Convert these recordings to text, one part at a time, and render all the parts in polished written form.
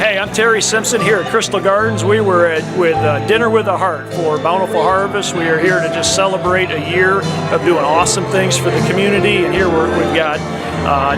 Hey, I'm Terry Simpson here at Crystal Gardens. We were with Dinner with a Heart for Bountiful Harvest. We are here to just celebrate a year of doing awesome things for the community, and here we've got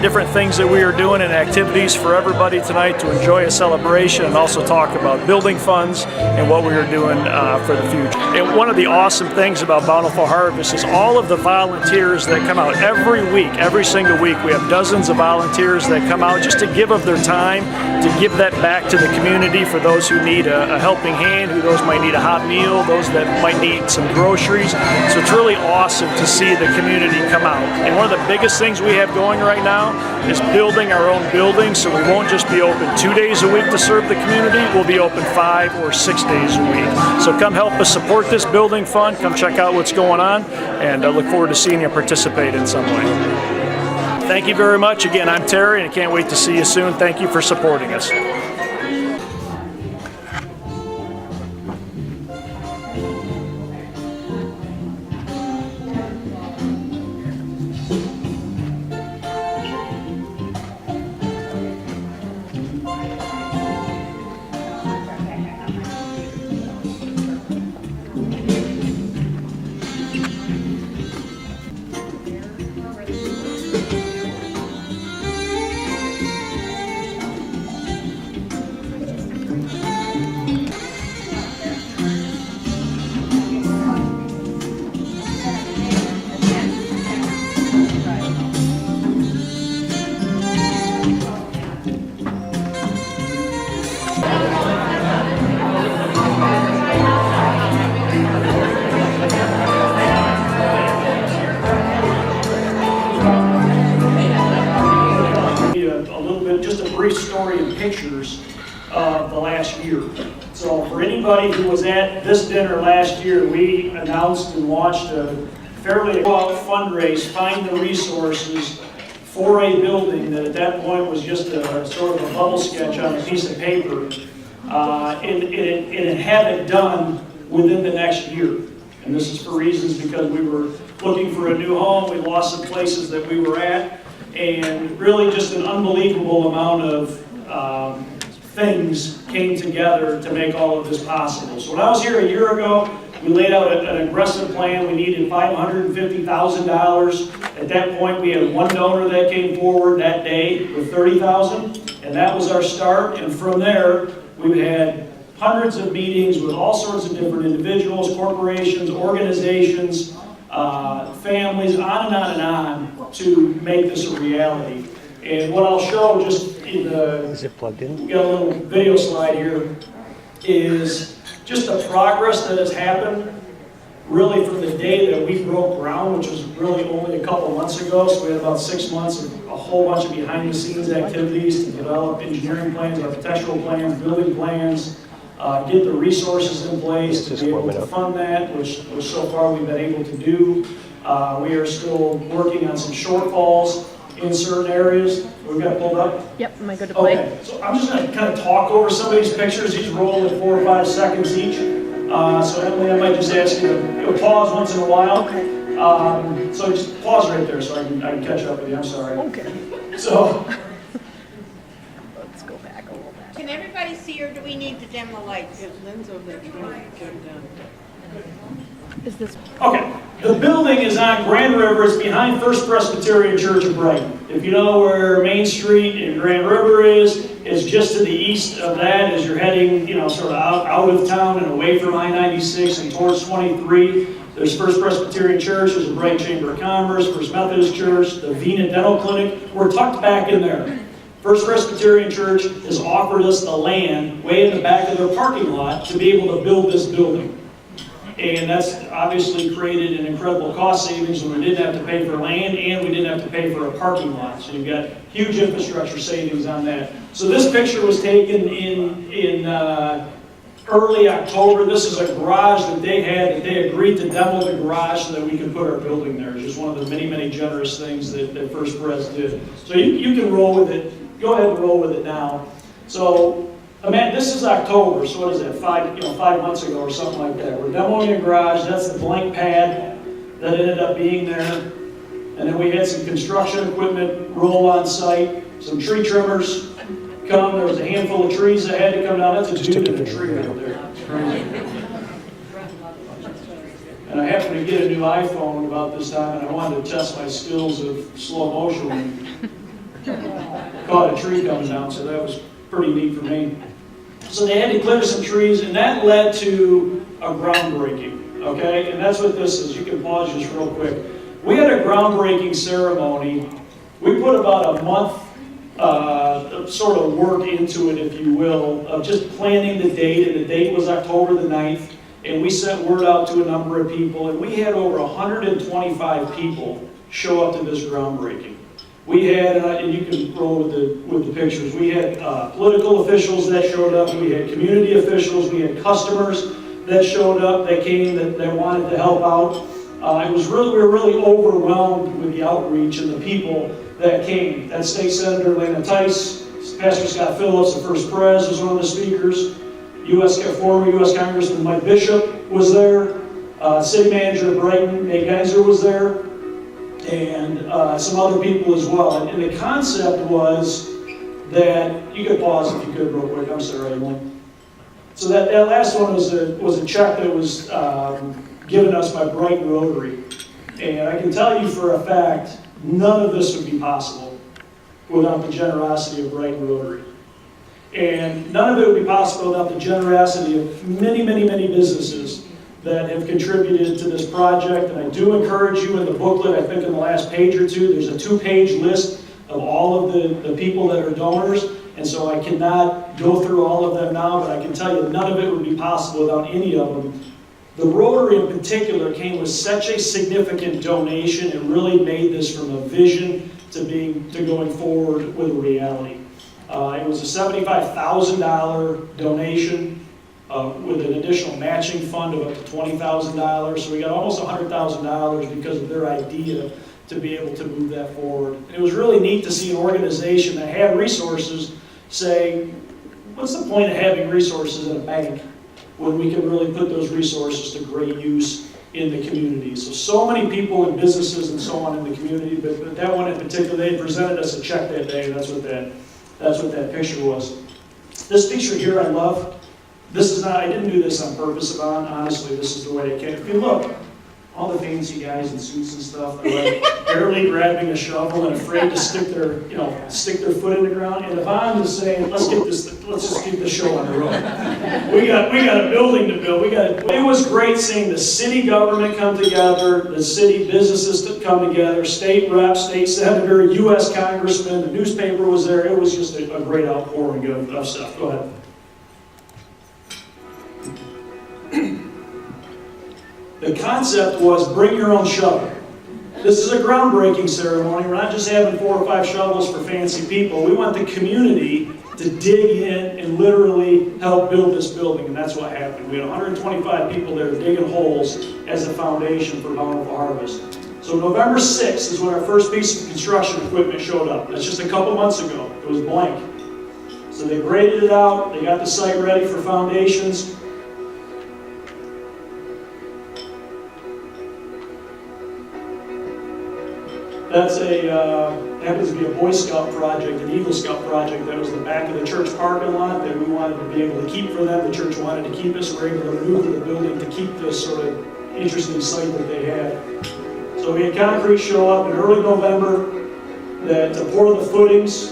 different things that we are doing and activities for everybody tonight to enjoy a celebration, and also talk about building funds and what we are doing for the future. And one of the awesome things about Bountiful Harvest is all of the volunteers that come out every week, every single week. We have dozens of volunteers that come out just to give of their time, to give that back to the community for those who need a helping hand, who those might need a hot meal, those that might need some groceries. So it's really awesome to see the community come out. And one of the biggest things we have going right now is building our own building, so we won't just be open 2 days a week to serve the community, we'll be open 5 or 6 days a week. So come help us support this building fund, come check out what's going on, and I look forward to seeing you participate in some way. Thank you very much. Again, I'm Terry, and I can't wait to see you soon. Thank you for supporting us. Just a brief story and pictures of the last year. So for anybody who was at this dinner last year, we announced and launched a fairly fundraise, find the resources for a building that at that point was just a sort of a bubble sketch on a piece of paper, and have it done within the next year. And this is for reasons because we were looking for a new home, we lost some places that we were at, and really just an unbelievable amount of things came together to make all of this possible. So when I was here a year ago, we laid out an aggressive plan. We needed $550,000. At that point, we had one donor that came forward that day with $30,000, and that was our start. And from there, we've had hundreds of meetings with all sorts of different individuals, corporations, organizations, families, on and on and on, to make this a reality. And what I'll show just in the, is it plugged in? We got a little video slide here, is just the progress that has happened really from the day that we broke ground, which was really only a couple months ago. So we had about 6 months of a whole bunch of behind the scenes activities to develop engineering plans, architectural plans, building plans, get the resources in place to be able to fund that, which so far we've been able to do. We are still working on some shortfalls in certain areas. We've got it pulled up? Yep, am I good to play? Okay, so I'm just going to kind of talk over some of these pictures. These roll at 4 or 5 seconds each. So Emily, I might just ask you to pause once in a while. Okay. So just pause right there so I can catch up with you. I'm sorry. Okay. So Let's go back a little bit. Can everybody see, or do we need to dim the lights? Is this? okay, the building is on Grand River. It's behind First Presbyterian Church of Brighton. If you know where Main Street in Grand River is, it's just to the east of that as you're heading, sort of out of town and away from I-96 and towards 23. There's First Presbyterian Church, there's the Brighton Chamber of Commerce, First Methodist Church, the Vena Dental Clinic. We're tucked back in there. First Presbyterian Church has offered us the land way in the back of their parking lot to be able to build this building. And that's obviously created an incredible cost savings when we didn't have to pay for land and we didn't have to pay for a parking lot. So you've got huge infrastructure savings on that. So this picture was taken in early October. This is a garage that they had, that they agreed to demo the garage so that we could put our building there. It's just one of the many, many generous things that First Pres did. So you can roll with it. Go ahead and roll with it now. So this is October, so what is that, 5 months ago or something like that. We're demoing a garage. That's the blank pad that ended up being there. And then we had some construction equipment roll on site, some tree trimmers, come. There was a handful of trees that had to come down. That's a dude in a tree right there. It's crazy. And I happened to get a new iPhone about this time, and I wanted to test my skills of slow motion. Caught a tree coming down, so that was pretty neat for me. So they had to clear some trees, and that led to a groundbreaking, okay? And that's what this is. You can pause just real quick. We had a groundbreaking ceremony. We put about a month sort of work into it, if you will, of just planning the date, and the date was October the 9th, and we sent word out to a number of people, and we had over 125 people show up to this groundbreaking. We had, and you can roll with the pictures, we had political officials that showed up, we had community officials, we had customers that showed up, that came, that wanted to help out. We were really overwhelmed with the outreach and the people that came. That State Senator Lena Tice, Pastor Scott Phillips, the first pres, was one of the speakers. Former U.S. Congressman Mike Bishop was there. City Manager of Brighton, Nate Geiser, was there. And some other people as well. And the concept was that, you could pause if you could real quick, I'm sorry, Emily. So that last one was a check that was given us by Brighton Rotary. And I can tell you for a fact, none of this would be possible without the generosity of Brighton Rotary. And none of it would be possible without the generosity of many, many, many businesses that have contributed to this project. And I do encourage you in the booklet, I think in the last page or two, there's a 2-page list of all of the people that are donors. And so I cannot go through all of them now, but I can tell you none of it would be possible without any of them. The Rotary in particular came with such a significant donation, it really made this from a vision to going forward with a reality. It was a $75,000 donation with an additional matching fund of up to $20,000. So we got almost $100,000 because of their idea to be able to move that forward. And it was really neat to see an organization that had resources say, what's the point of having resources in a bank when we can really put those resources to great use in the community? So many people and businesses and so on in the community, but that one in particular, they presented us a check that day. That's what that picture was. This picture here I love. This is not, I didn't do this on purpose, honestly, this is the way it came. If you look, all the fancy guys in suits and stuff, they're like barely grabbing a shovel and afraid to stick their foot in the ground. And Yvonne is saying, let's just keep the show on the road. We got a building to build. It was great seeing the city government come together, the city businesses to come together, state rep, state senator, U.S. congressman, the newspaper was there. It was just a great outpouring of stuff. Go ahead. The concept was bring your own shovel. This is a groundbreaking ceremony. We're not just having 4 or 5 shovels for fancy people. We want the community to dig in and literally help build this building, and that's what happened. We had 125 people there digging holes as a foundation for Bountiful Harvest. So November 6th is when our first piece of construction equipment showed up. That's just a couple months ago. It was blank. So they graded it out. They got the site ready for foundations. That's happens to be a Boy Scout project, an Eagle Scout project. That was the back of the church parking lot that we wanted to be able to keep for them. The church wanted to keep us. We were able to maneuver the building to keep this sort of interesting site that they had. So we had concrete show up in early November to pour the footings.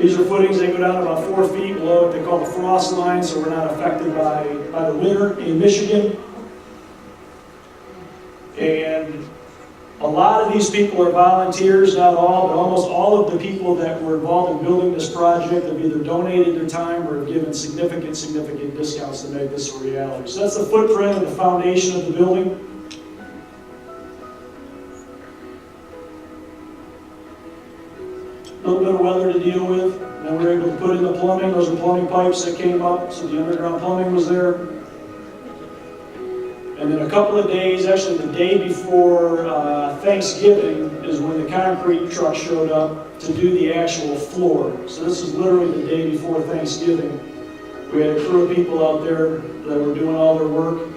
These are footings, they go down about 4 feet below what they call the frost line, so we're not affected by the winter in Michigan. And a lot of these people are volunteers, not all, but almost all of the people that were involved in building this project have either donated their time or have given significant discounts to make this a reality. So that's the footprint and the foundation of the building. A little bit of weather to deal with. Then we were able to put in the plumbing. Those are plumbing pipes that came up, so the underground plumbing was there. And then a couple of days, actually the day before Thanksgiving, is when the concrete truck showed up to do the actual floor. So this is literally the day before Thanksgiving. We had a crew of people out there that were doing all their work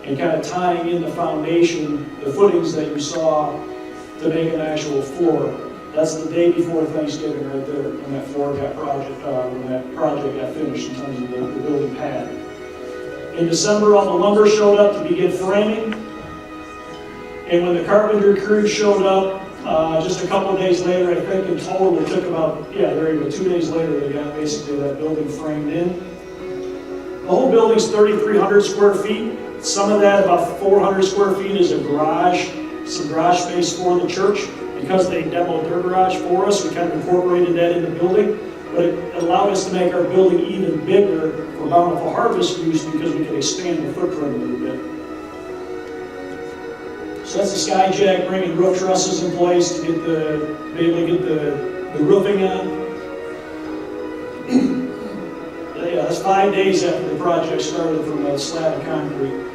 and kind of tying in the foundation, the footings that you saw, to make an actual floor. That's the day before Thanksgiving right there, when that project got finished in terms of the building pad. In December, all the lumber showed up to begin framing. And when the carpenter crew showed up, just a couple of days later, I think in total it took about, there you go, 2 days later, they got basically that building framed in. The whole building's 3,300 square feet. Some of that, about 400 square feet, is a garage, some garage space for the church. Because they demoed their garage for us, we kind of incorporated that in the building. But it allowed us to make our building even bigger for Bountiful Harvest use because we could expand the footprint a little bit. So that's the skyjack bringing roof trusses in place to be able to get the roofing on. That's 5 days after the project started from that slab of concrete.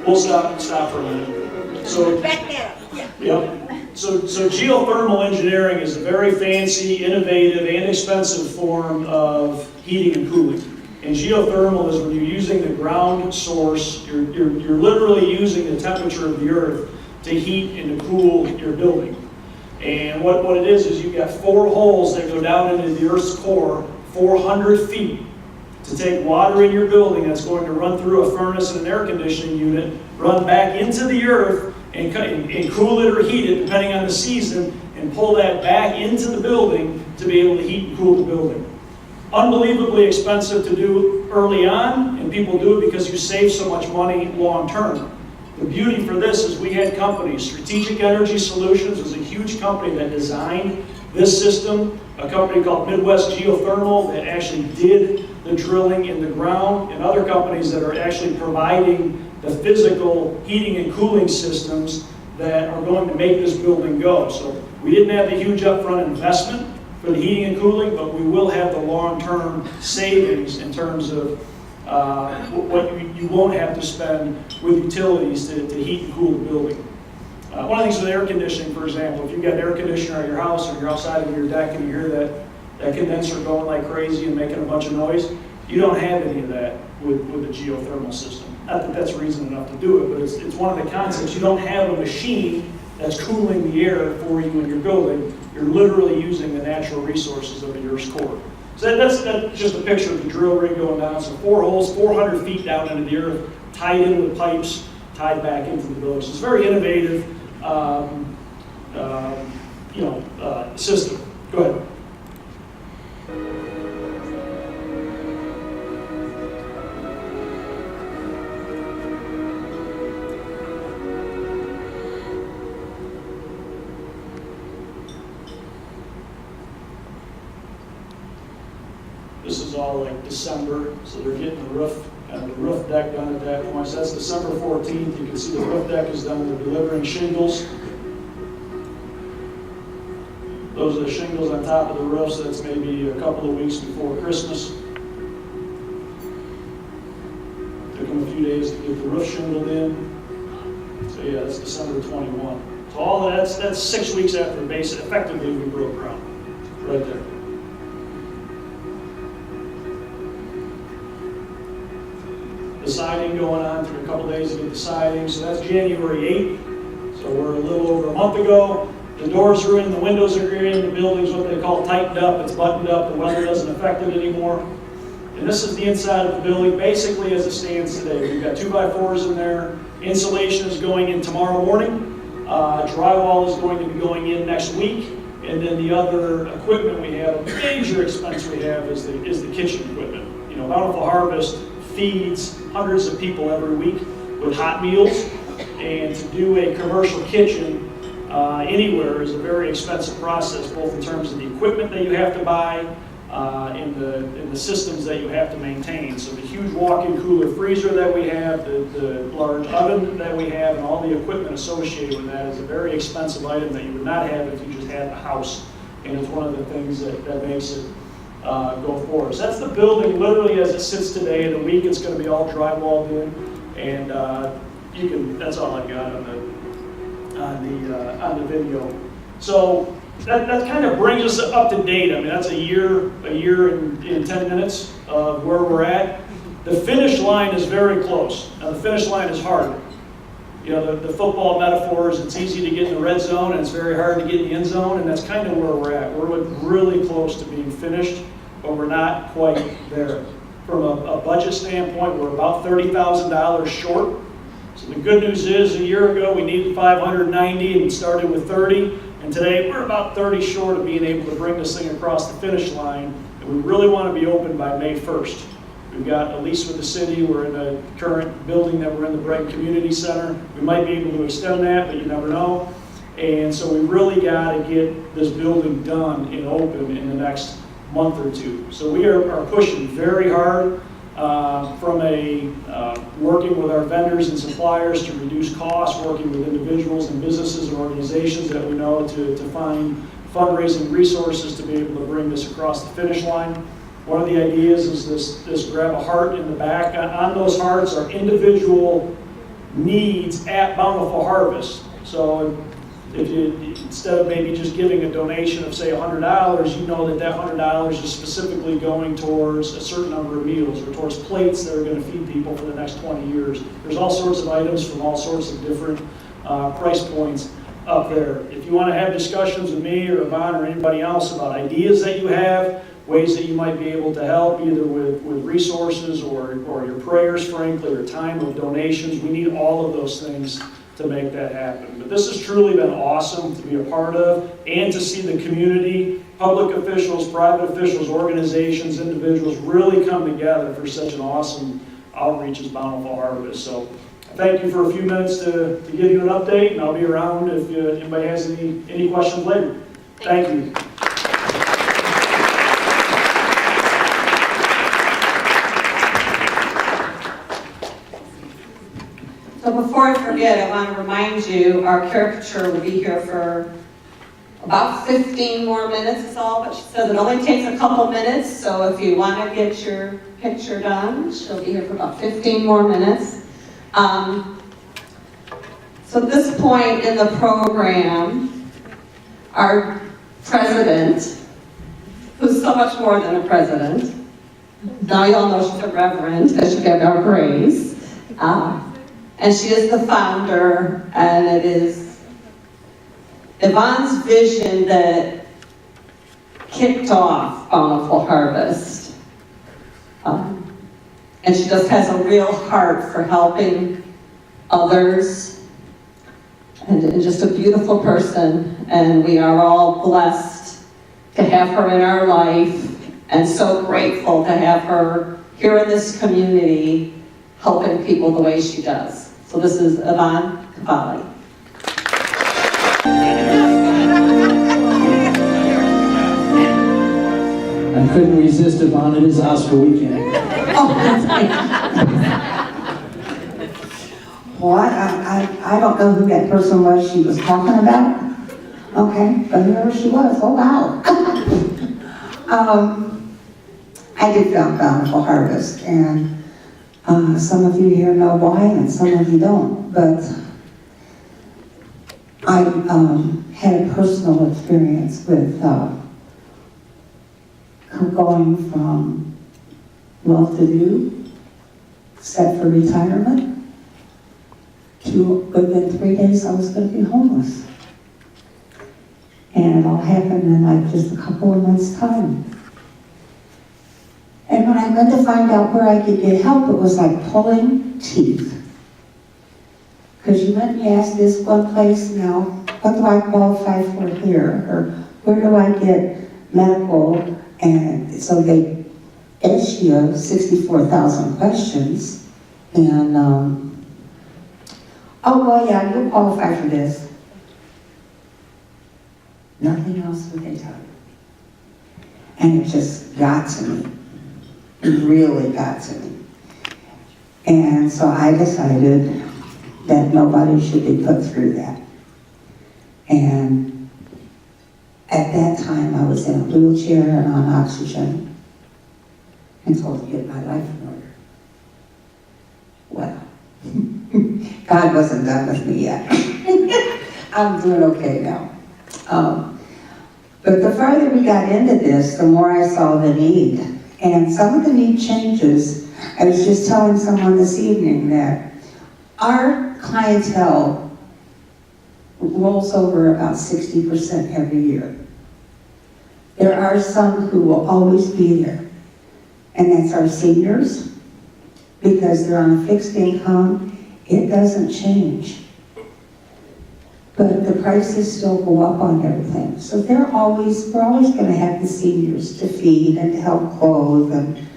We'll stop for a minute. So, Back there. Yeah. yep. So geothermal engineering is a very fancy, innovative, and expensive form of heating and cooling. And geothermal is when you're using the ground source, you're literally using the temperature of the earth to heat and to cool your building. And what it is you've got 4 holes that go down into the earth's core, 400 feet, to take water in your building that's going to run through a furnace and an air conditioning unit, run back into the earth, and cool it or heat it, depending on the season, and pull that back into the building to be able to heat and cool the building. Unbelievably expensive to do early on, and people do it because you save so much money long term. The beauty for this is we had companies. Strategic Energy Solutions was a huge company that designed this system, a company called Midwest Geothermal that actually did the drilling in the ground, and other companies that are actually providing the physical heating and cooling systems that are going to make this building go. So we didn't have the huge upfront investment for the heating and cooling, but we will have the long-term savings in terms of what you won't have to spend with utilities to heat and cool the building. One of the things with air conditioning, for example, if you've got an air conditioner at your house or you're outside of your deck and you hear that condenser going like crazy and making a bunch of noise, you don't have any of that with the geothermal system. Not that that's reason enough to do it, but it's one of the concepts. You don't have a machine that's cooling the air for you in your building. You're literally using the natural resources of the Earth's core. So that's just a picture of the drill rig going down. So 4 holes, 400 feet down into the earth, tied in with pipes, tied back into the building. So it's a very innovative system. Go ahead. This is all like December, so they're getting the roof deck done at that point. So that's December 14th. You can see the roof deck is done. They're delivering shingles. Those are the shingles on top of the roof, so that's maybe a couple of weeks before Christmas. Took them a few days to get the roof shingled in. So yeah, that's December 21. So all of that's 6 weeks after effectively we broke ground, right there. The siding going on through a couple days to get the siding. So that's January 8th. So we're a little over a month ago. The doors are in, the windows are in, the building's what they call tightened up, it's buttoned up, the weather doesn't affect it anymore. And this is the inside of the building, basically as it stands today. We've got 2x4s in there. Insulation is going in tomorrow morning. Drywall is going to be going in next week. And then the other equipment we have, a major expense we have is the kitchen equipment. You know, Bountiful Harvest feeds hundreds of people every week with hot meals, and to do a commercial kitchen anywhere is a very expensive process, both in terms of the equipment that you have to buy and the systems that you have to maintain. So the huge walk-in cooler freezer that we have, the large oven that we have, and all the equipment associated with that is a very expensive item that you would not have if you just had the house. And it's one of the things that makes it go forward. So that's the building literally as it sits today. In a week it's going to be all drywalled in, and that's all I got on the video. So that kind of brings us up to date. I mean, that's a year and 10 minutes of where we're at. The finish line is very close. Now, the finish line is hard. You know, the football metaphor is it's easy to get in the red zone and it's very hard to get in the end zone, and that's kind of where we're at. We're really close to being finished, but we're not quite there. From a budget standpoint, we're about $30,000 short. So the good news is, a year ago we needed 590 and we started with 30, and today we're about 30 short of being able to bring this thing across the finish line, and we really want to be open by May 1st. We've got a lease with the city. We're in the current building that we're in, the Brighton Community Center. We might be able to extend that, but you never know. And so we really got to get this building done and open in the next month or two. So we are pushing very hard from working with our vendors and suppliers to reduce costs, working with individuals and businesses and organizations that we know to find fundraising resources to be able to bring this across the finish line. One of the ideas is this grab a heart in the back. On those hearts are individual needs at Bountiful Harvest. So if you, instead of maybe just giving a donation of say $100, you know that $100 is specifically going towards a certain number of meals or towards plates that are going to feed people for the next 20 years. There's all sorts of items from all sorts of different price points up there. If you want to have discussions with me or Yvonne or anybody else about ideas that you have, ways that you might be able to help, either with resources or your prayers, frankly, or time of donations, we need all of those things to make that happen. But this has truly been awesome to be a part of, and to see the community, public officials, private officials, organizations, individuals really come together for such an awesome outreach as Bountiful Harvest. So thank you for a few minutes to give you an update, and I'll be around if anybody has any questions later. Thank you. So before I forget, I want to remind you, our caricature will be here for about 15 more minutes is all, but she says it only takes a couple minutes, so if you want to get your picture done, she'll be here for about 15 more minutes. So at this point in the program, our president, who's so much more than a president, now you all know she's a reverend, as she gave our praise. And she is the founder, and it is Yvonne's vision that kicked off Bountiful Harvest. And she just has a real heart for helping others, and just a beautiful person. And we are all blessed to have her in our life, and so grateful to have her here in this community helping people the way she does. So this is Yvonne Cavalli. I couldn't resist, Yvonne. It is Oscar weekend. Well, I don't know who that person was she was talking about. Okay, but whoever she was, oh wow. I did found Bountiful Harvest, and some of you here know why, and some of you don't, but I had a personal experience with her going from well-to-do, set for retirement, to within 3 days I was going to be homeless. And it all happened in like just a couple of months' time. And when I went to find out where I could get help, it was like pulling teeth. Because you went and you asked this one place, now, what do I qualify for here? Or where do I get medical? And so they ask you 64,000 questions. And, oh, well, yeah, you qualify for this. Nothing else would they tell you. And it just got to me. It really got to me. And so I decided that nobody should be put through that. And at that time I was in a wheelchair and on oxygen and told to get my life in order. Well, God wasn't done with me yet. I'm doing okay now. But the farther we got into this, the more I saw the need. And some of the need changes I was just telling someone this evening that our clientele rolls over about 60% every year. There are some who will always be there, and that's our seniors, because they're on a fixed income. It doesn't change. But the prices still go up on everything. So we're always going to have the seniors to feed and to help clothe and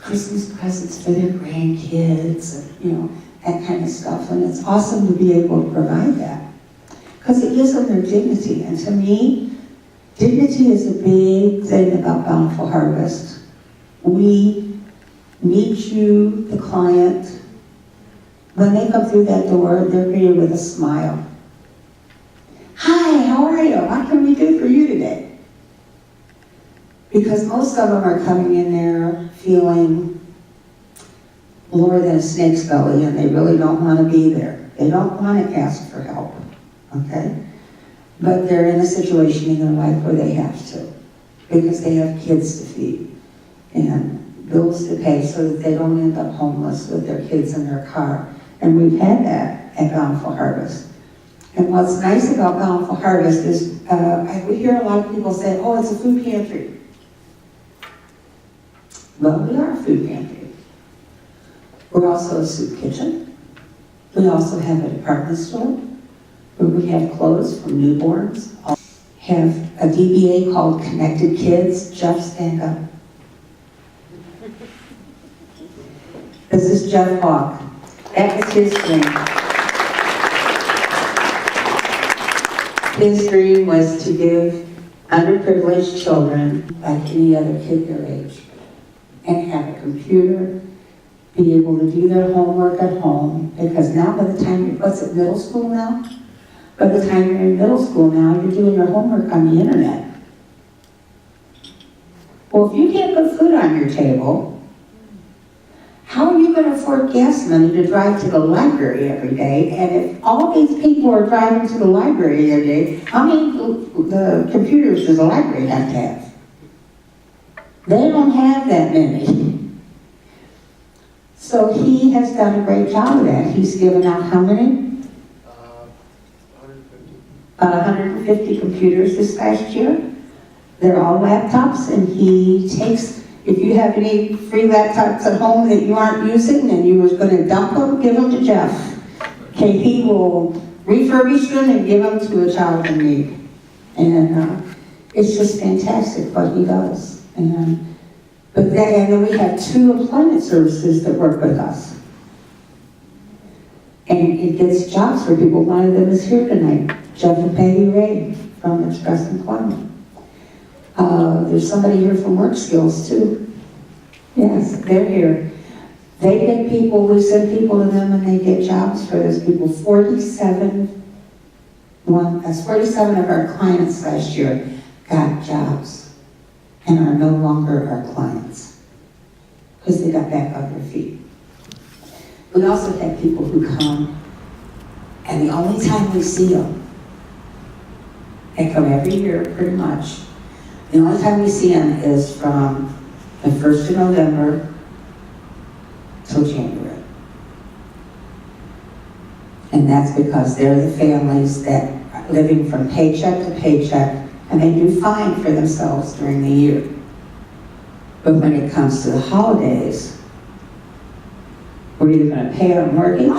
Christmas presents for their grandkids and, that kind of stuff. And it's awesome to be able to provide that. Because it gives them their dignity. And to me, dignity is a big thing about Bountiful Harvest. We meet you, the client. When they come through that door, they're greeted with a smile. Hi, how are you? What can we do for you today? Because most of them are coming in there feeling lower than a snake's belly, and they really don't want to be there. They don't want to ask for help, okay? But they're in a situation in their life where they have to, because they have kids to feed and bills to pay so that they don't end up homeless with their kids in their car. And we've had that at Bountiful Harvest. And what's nice about Bountiful Harvest is, we hear a lot of people say, oh, it's a food pantry. Well, we are a food pantry. We're also a soup kitchen. We also have a department store where we have clothes from newborns. Have a DBA called Connected Kids. Jeff, stand up. This is Jeff Hawk. That was his dream. His dream was to give underprivileged children, like any other kid their age, and have a computer, be able to do their homework at home, because now by the time you're, what's it, middle school now? By the time you're in middle school now, you're doing your homework on the internet. Well, if you can't put food on your table, how are you going to afford gas money to drive to the library every day? And if all these people are driving to the library every day, how many the computers does the library have to have? They don't have that many. So he has done a great job of that. He's given out how many? 150 computers this past year. They're all laptops, and he takes, if you have any free laptops at home that you aren't using and you were going to dump them, give them to Jeff. Okay, he will refurbish them and give them to a child in need. And it's just fantastic what he does. And then we have 2 employment services that work with us. And it gets jobs for people. One of them is here tonight, Jeff and Peggy Ray from Express Employment. There's somebody here from Work Skills too. Yes, they're here. They get people, we send people to them and they get jobs for those people. 47 of our clients last year got jobs and are no longer our clients because they got back on their feet. We also have people who come, and the only time we see them, they come every year pretty much. The only time we see them is from the 1st of November till January. And that's because they're the families that are living from paycheck to paycheck, and they do fine for themselves during the year. But when it comes to the holidays, we're either going to pay our mortgage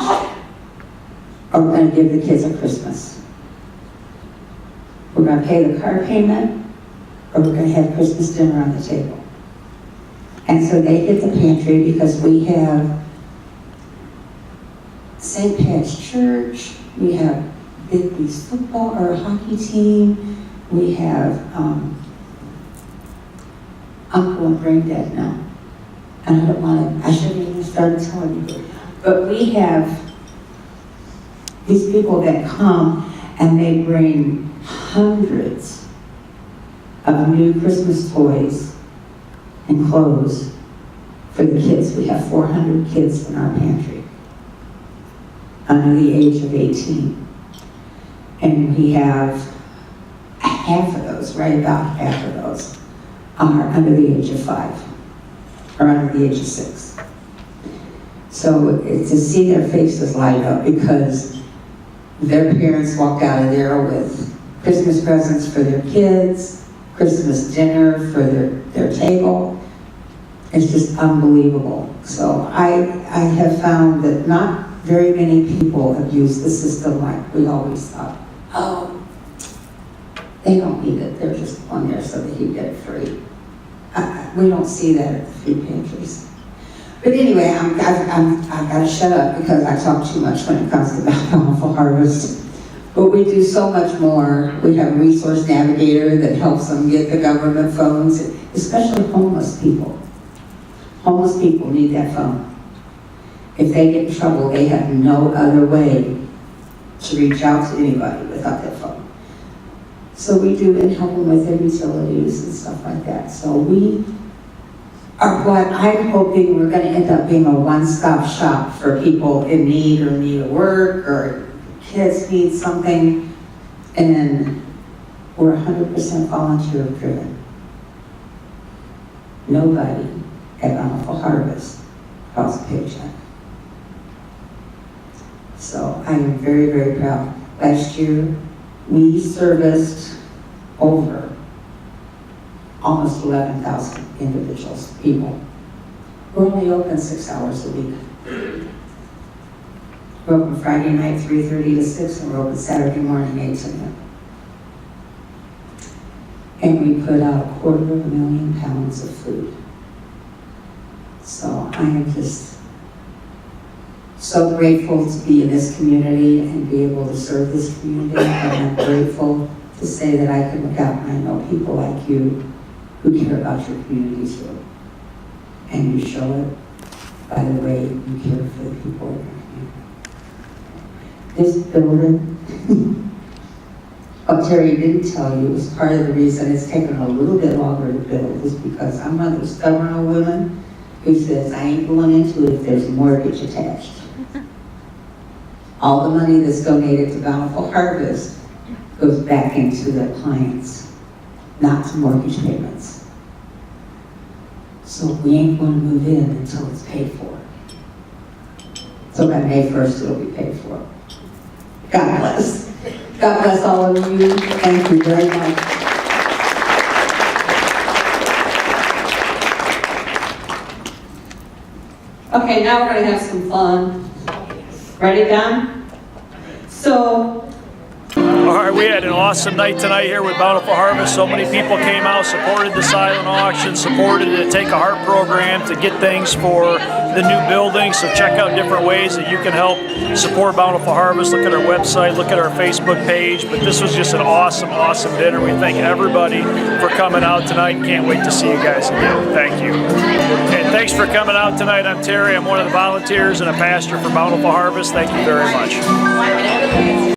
or we're going to give the kids a Christmas. We're going to pay the car payment or we're going to have Christmas dinner on the table. And so they hit the pantry because we have St. Pat's Church, we have Bigby's football or hockey team, we have Uncle and Brain Dead now. And I shouldn't even start telling you. But we have these people that come and they bring hundreds of new Christmas toys and clothes for the kids. We have 400 kids in our pantry under the age of 18. And we have half of those, right about half of those, are under the age of 5 or under the age of 6. So to see their faces light up because their parents walked out of there with Christmas presents for their kids, Christmas dinner for their table. It's just unbelievable. So I have found that not very many people have used the system like we always thought. Oh, they don't need it. They're just on there so that you get it free. We don't see that at the food pantries. But anyway, I've got to shut up because I talk too much when it comes to Bountiful Harvest. But we do so much more. We have a resource navigator that helps them get the government phones, especially homeless people. Homeless people need that phone. If they get in trouble, they have no other way to reach out to anybody without that phone. So we do and help them with their utilities and stuff like that. So we are what I'm hoping we're going to end up being a one-stop shop for people in need or need of work or kids need something. And then we're 100% volunteer driven. Nobody at Bountiful Harvest draws a paycheck. So I am very, very proud. Last year, we serviced over almost 11,000 individuals, people. We're only open 6 hours a week. We're open Friday night, 3:30 to 6, and we're open Saturday morning, 8 to 9. And we put out 250,000 pounds of food. So I am just so grateful to be in this community and be able to serve this community. And I'm grateful to say that I can look out and I know people like you who care about your community too. And you show it by the way you care for the people in your community. This building, what Terry didn't tell you is part of the reason it's taken a little bit longer to build is because I'm one of those stubborn old women who says I ain't going into it if there's a mortgage attached. All the money that's donated to Bountiful Harvest goes back into their clients, not to mortgage payments. So we ain't going to move in until it's paid for. So by May 1st, it'll be paid for. God bless. God bless all of you. Thank you very much. Okay, now we're going to have some fun. Ready, Don? So, All right, we had an awesome night tonight here with Bountiful Harvest. So many people came out, supported the silent auction, supported the Take a Heart program to get things for the new building. So check out different ways that you can help support Bountiful Harvest. Look at our website, look at our Facebook page. But this was just an awesome, awesome dinner. We thank everybody for coming out tonight. Can't wait to see you guys again. Thank you. And thanks for coming out tonight. I'm Terry. I'm one of the volunteers and a pastor for Bountiful Harvest. Thank you very much.